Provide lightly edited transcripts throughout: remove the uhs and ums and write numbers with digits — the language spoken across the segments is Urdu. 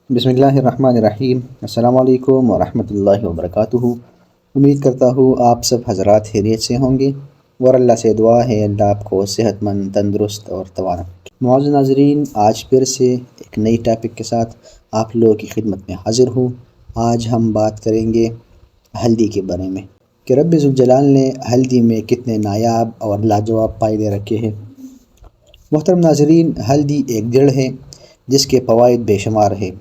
بسم اللہ الرحمن الرحیم۔ السلام علیکم ورحمۃ اللہ وبرکاتہ۔ امید کرتا ہوں آپ سب حضرات خیریت سے ہوں گے، اور اللہ سے دعا ہے اللہ آپ کو صحت مند، تندرست اور توانا۔ معزز ناظرین، آج پھر سے ایک نئی ٹاپک کے ساتھ آپ لوگوں کی خدمت میں حاضر ہوں۔ آج ہم بات کریں گے ہلدی کے بارے میں کہ رب ذوالجلال نے ہلدی میں کتنے نایاب اور لاجواب فائدے رکھے ہیں۔ محترم ناظرین، ہلدی ایک جڑ ہے جس کے فوائد بے شمار ہیں۔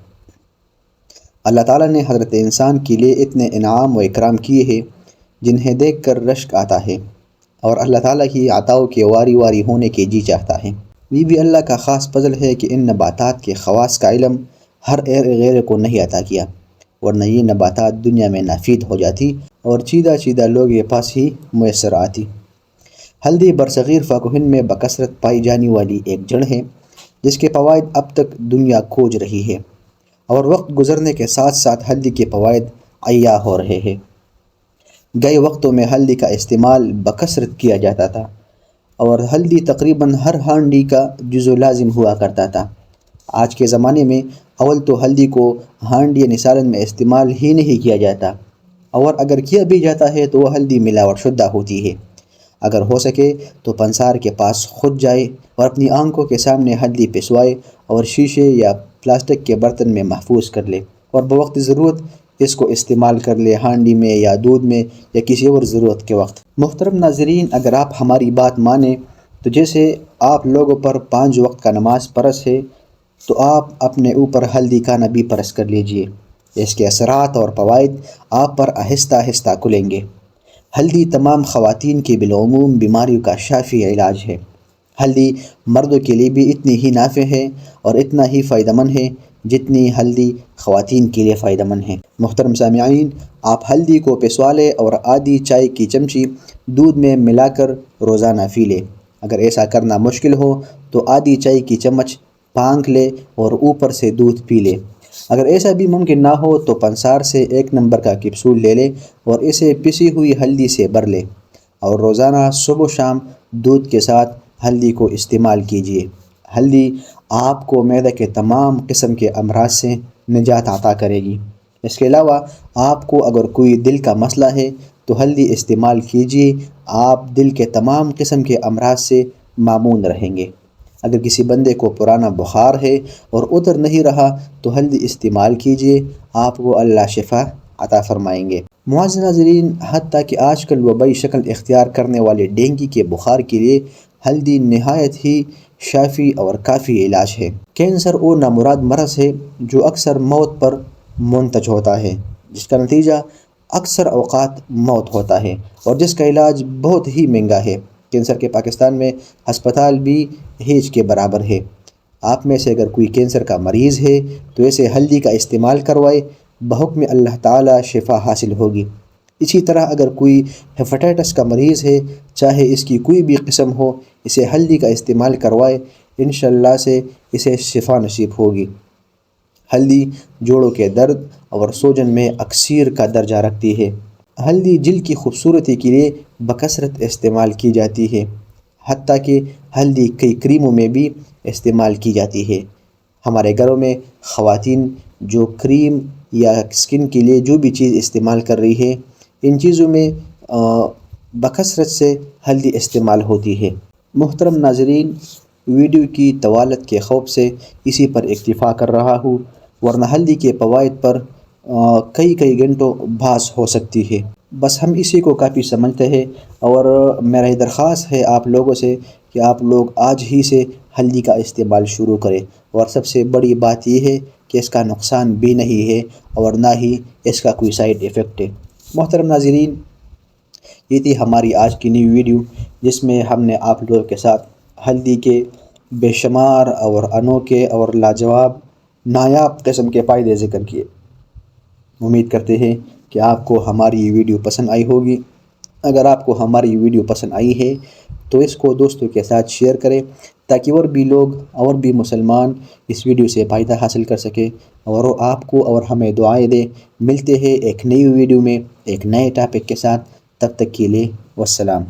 اللہ تعالیٰ نے حضرت انسان کے لیے اتنے انعام و اکرام کیے ہیں جنہیں دیکھ کر رشک آتا ہے، اور اللہ تعالیٰ کی عطاؤں کے واری واری ہونے کے جی چاہتا ہے۔ یہ بھی اللہ کا خاص فضل ہے کہ ان نباتات کے خواص کا علم ہر غیر کو نہیں عطا کیا، ورنہ یہ نباتات دنیا میں نافید ہو جاتی اور چیدہ لوگ کے پاس ہی میسر آتی۔ ہلدی برصغیر پاک و ہند میں بکثرت پائی جانے والی ایک جڑ ہے جس کے فوائد اب تک دنیا کھوج رہی ہے، اور وقت گزرنے کے ساتھ ساتھ ہلدی کے فوائد عیاں ہو رہے ہیں۔ گئے وقتوں میں ہلدی کا استعمال بکثرت کیا جاتا تھا، اور ہلدی تقریباً ہر ہانڈی کا جزو لازم ہوا کرتا تھا۔ آج کے زمانے میں اول تو ہلدی کو ہانڈی یعنی سالن میں استعمال ہی نہیں کیا جاتا، اور اگر کیا بھی جاتا ہے تو وہ ہلدی ملاوٹ شدہ ہوتی ہے۔ اگر ہو سکے تو پنسار کے پاس خود جائے اور اپنی آنکھوں کے سامنے ہلدی پسوائے اور شیشے یا پلاسٹک کے برتن میں محفوظ کر لے، اور بوقت ضرورت اس کو استعمال کر لے، ہانڈی میں یا دودھ میں یا کسی اور ضرورت کے وقت۔ محترم ناظرین، اگر آپ ہماری بات مانیں تو جیسے آپ لوگوں پر 5 وقت کا نماز فرض ہے، تو آپ اپنے اوپر ہلدی کا نبی فرض کر لیجئے۔ اس کے اثرات اور فوائد آپ پر آہستہ آہستہ کھلیں گے۔ ہلدی تمام خواتین کی بالعموم بیماریوں کا شافی علاج ہے۔ ہلدی مردوں کے لیے بھی اتنی ہی نافع ہے اور اتنا ہی فائدہ مند ہے جتنی ہلدی خواتین کے لیے فائدہ مند ہے۔ محترم سامعین، آپ ہلدی کو پسوا لیں اور آدھی چائے کی چمچی دودھ میں ملا کر روزانہ پی لیں۔ اگر ایسا کرنا مشکل ہو تو آدھی چائے کی چمچ پھانک لے اور اوپر سے دودھ پی لے۔ اگر ایسا بھی ممکن نہ ہو تو پنسار سے 1 نمبر کا کیپسول لے لے اور اسے پسی ہوئی ہلدی سے بھر لے، اور روزانہ صبح و شام دودھ کے ساتھ ہلدی کو استعمال کیجیے۔ ہلدی آپ کو معدے کے تمام قسم کے امراض سے نجات عطا کرے گی۔ اس کے علاوہ آپ کو اگر کوئی دل کا مسئلہ ہے تو ہلدی استعمال کیجیے، آپ دل کے تمام قسم کے امراض سے مامون رہیں گے۔ اگر کسی بندے کو پرانا بخار ہے اور اتر نہیں رہا تو ہلدی استعمال کیجیے، آپ کو اللہ شفا عطا فرمائیں گے۔ معزز ناظرین، حتیٰ کہ آج کل وبائی شکل اختیار کرنے والے ڈینگی کے بخار کے لیے ہلدی نہایت ہی شافی اور کافی علاج ہے۔ کینسر وہ نامراد مرض ہے جو اکثر موت پر منتج ہوتا ہے، جس کا نتیجہ اکثر اوقات موت ہوتا ہے، اور جس کا علاج بہت ہی مہنگا ہے۔ کینسر کے پاکستان میں ہسپتال بھی ہیج کے برابر ہے۔ آپ میں سے اگر کوئی کینسر کا مریض ہے تو اسے ہلدی کا استعمال کروائے، بحکم اللہ تعالی شفا حاصل ہوگی۔ اسی طرح اگر کوئی ہیپاٹائٹس کا مریض ہے، چاہے اس کی کوئی بھی قسم ہو، اسے ہلدی کا استعمال کروائے، انشاءاللہ سے اسے شفا نصیب ہوگی۔ ہلدی جوڑوں کے درد اور سوجن میں اکسیر کا درجہ رکھتی ہے۔ ہلدی جلد کی خوبصورتی کے لیے بکثرت استعمال کی جاتی ہے، حتیٰ کہ ہلدی کئی کریموں میں بھی استعمال کی جاتی ہے۔ ہمارے گھروں میں خواتین جو کریم یا سکن کے لیے جو بھی چیز استعمال کر رہی ہے، ان چیزوں میں بکثرت سے ہلدی استعمال ہوتی ہے۔ محترم ناظرین، ویڈیو کی طوالت کے خوف سے اسی پر اکتفا کر رہا ہوں، ورنہ ہلدی کے فوائد پر کئی گھنٹوں بحث ہو سکتی ہے۔ بس ہم اسی کو کافی سمجھتے ہیں، اور میرا یہ درخواست ہے آپ لوگوں سے کہ آپ لوگ آج ہی سے ہلدی کا استعمال شروع کریں، اور سب سے بڑی بات یہ ہے کہ اس کا نقصان بھی نہیں ہے اور نہ ہی اس کا کوئی سائیڈ ایفیکٹ ہے۔ محترم ناظرین، یہ تھی ہماری آج کی نئی ویڈیو، جس میں ہم نے آپ لوگوں کے ساتھ ہلدی کے بے شمار اور انوکھے اور لاجواب نایاب قسم کے فائدے ذکر کیے۔ امید کرتے ہیں کہ آپ کو ہماری یہ ویڈیو پسند آئی ہوگی۔ اگر آپ کو ہماری یہ ویڈیو پسند آئی ہے تو اس کو دوستوں کے ساتھ شیئر کریں، تاکہ اور بھی لوگ اور بھی مسلمان اس ویڈیو سے فائدہ حاصل کر سکیں، اور وہ آپ کو اور ہمیں دعائیں دیں۔ ملتے ہیں ایک نئی ویڈیو میں ایک نئے ٹاپک کے ساتھ، تب تک کے لیے والسلام۔